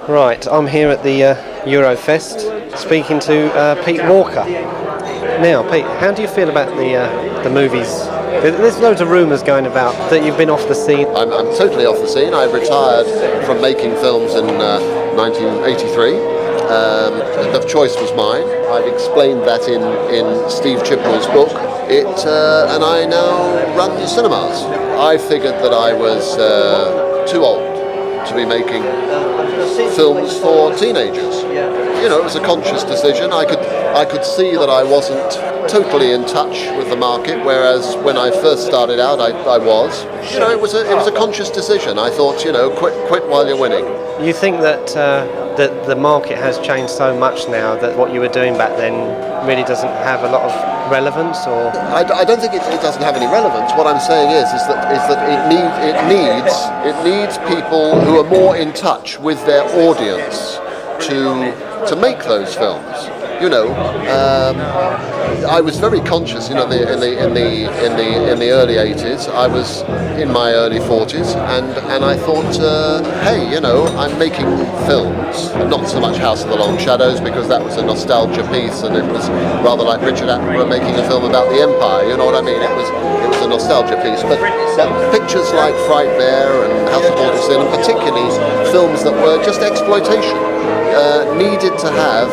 Right, I'm here at the Eurofest speaking to Pete Walker. Now, Pete, how do you feel about the movies? There's loads of rumours going about that you've been off the scene. I'm totally off the scene. I retired from making films in 1983. The choice was mine. I've explained that in Steve Chippell's book. And I now run the cinemas. I figured that I was too old to be making films for teenagers. You know, it was a conscious decision. I could see that I wasn't totally in touch with the market, whereas when I first started out, I was. You know, it was a conscious decision. I thought, quit while you're winning. You think that that the market has changed so much now that what you were doing back then really doesn't have a lot of relevance, or? I don't think it doesn't have any relevance. What I'm saying is that it needs people who are more in touch with their audience to make those films. I was very conscious. In the early '80s, I was in my early 40s, and I thought, hey, I'm making films. Not so much House of the Long Shadows, because that was a nostalgia piece, and it was rather like Richard Attenborough making a film about the Empire. You know what I mean? It was a nostalgia piece. But pictures like Frightmare and House of Haunted Sin, and particularly films that were just exploitation, needed to have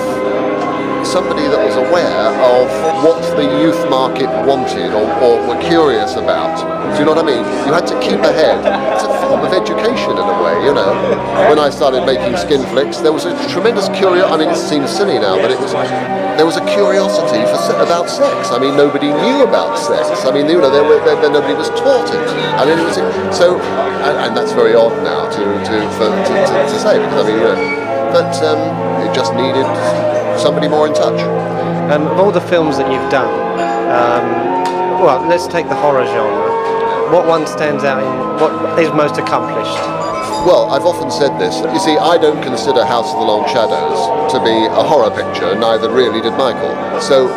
somebody that was aware of what the youth market wanted or were curious about. Do you know what I mean? You had to keep ahead. It's a form of education in a way, When I started making skin flicks, there was a tremendous curiosity. I mean, it seems silly now, but there was a curiosity about sex. I mean, nobody knew about sex. I mean, nobody was taught it. I mean, it was so, and that's very odd now to say, because I mean, but it just needed somebody more in touch. Of all the films that you've done, well, let's take the horror genre. What one stands out in what is most accomplished? Well, I've often said this. You see, I don't consider House of the Long Shadows to be a horror picture, neither really did Michael. So,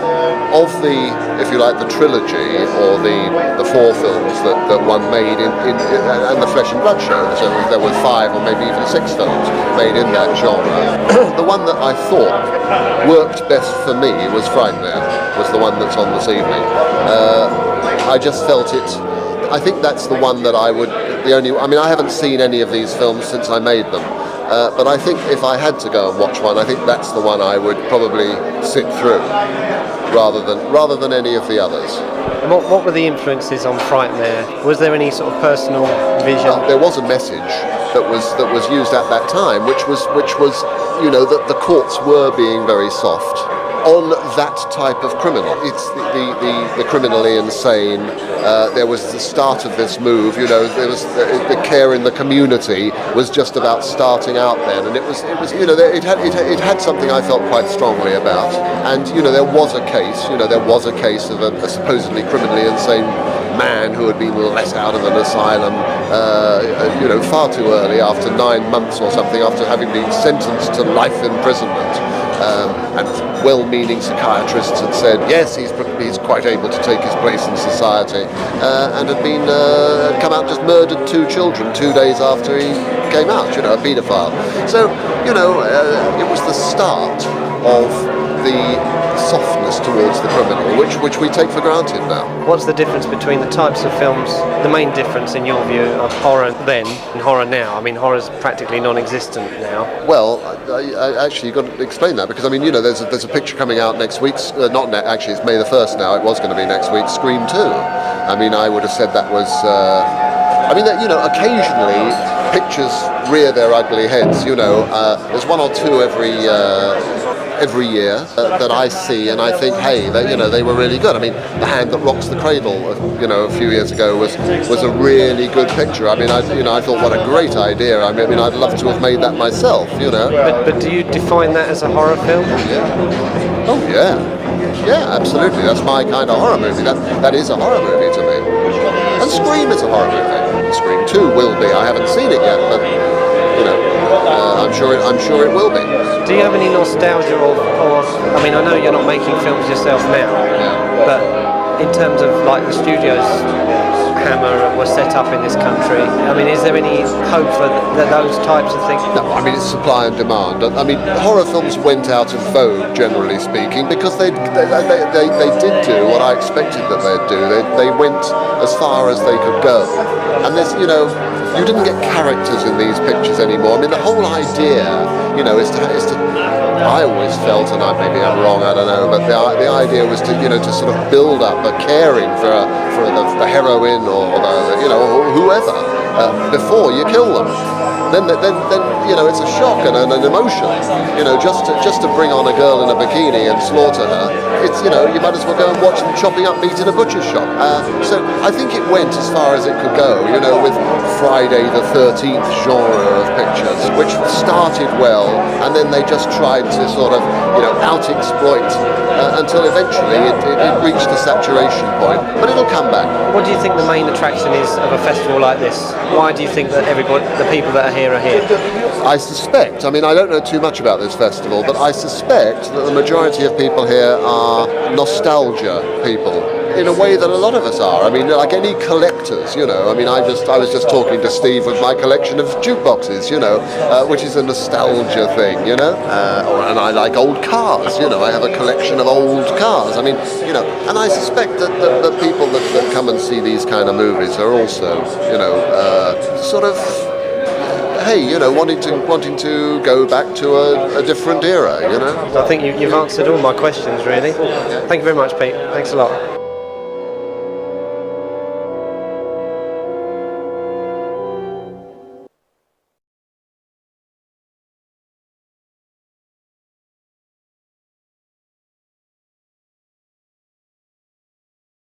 of the, if you like, the trilogy, or the four films that one made and the Flesh and Blood show, so there were 5 or maybe even 6 films made in that genre. The one that I thought worked best for me was Frightmare, was the one that's on this evening. I just felt it. I think that's the one that I would. I haven't seen any of these films since I made them, but I think if I had to go and watch one, I think that's the one I would probably sit through, rather than any of the others. And what were the influences on Frightmare? Was there any sort of personal vision? There was a message that was used at that time, which was that the courts were being very soft on that type of criminal. It's the criminally insane. There was the start of this move. There was the care in the community was just about starting out then, and it had something I felt quite strongly about. And there was a case of a supposedly criminally insane man who had been let out of an asylum, far too early, after 9 months or something, after having been sentenced to life imprisonment. And well-meaning psychiatrists had said, yes, he's quite able to take his place in society, and had been come out, just murdered 2 children 2 days after he came out, a paedophile. So, it was the start of the softness towards the criminal, which we take for granted now. What's the difference between the types of films, the main difference in your view of horror then and horror now? I mean, horror's practically non-existent now. Well, I actually, you've got to explain that, because I mean, there's a picture coming out next week. Actually, it's May the 1st now. It was going to be next week. Scream 2. I mean, I would have said that was. Occasionally pictures rear their ugly heads. There's 1 or 2 every year that I see, and I think, hey, they were really good. I mean, The Hand That Rocks the Cradle, a few years ago was a really good picture. I mean, I thought, what a great idea. I mean, I'd love to have made that myself. But do you define that as a horror film? Yeah. Oh yeah, absolutely. That's my kind of horror movie. That is a horror movie to me. And Scream is a horror movie. Scream 2 will be. I haven't seen it yet, but I'm sure it will be. Do you have any nostalgia or I mean, I know you're not making films yourself now, but in terms of like the studios hammer was set up in this country. I mean, is there any hope for those types of things? No, I mean it's supply and demand. I mean horror films went out of vogue, generally speaking, because they did do what I expected that they'd do. They went as far as they could go, and there's you didn't get characters in these pictures anymore. I mean the whole idea is to I always felt, and maybe I'm wrong, I don't know, but the idea was to sort of build up a caring for the heroine or or whoever before you kill them. Then it's a shock and an emotion. Just to bring on a girl in a bikini and slaughter her. It's you might as well go and watch them chopping up meat in a butcher's shop. So I think it went as far as it could go. With Friday the 13th genre of pictures, which started well, and then they just tried to sort of out-exploit until eventually it reached a saturation point. But it'll come back. What do you think the main attraction is of a festival like this? Why do you think that the people that are here are here? I suspect, I don't know too much about this festival, but I suspect that the majority of people here are nostalgia people, in a way that a lot of us are. Like any collectors, I was just talking to Steve with my collection of jukeboxes, which is a nostalgia thing, and I like old cars, I have a collection of old cars. And I suspect that the people that come and see these kind of movies are also, sort of, wanting to go back to a different era, I think you've answered all my questions, really. Thank you very much, Pete. Thanks a lot.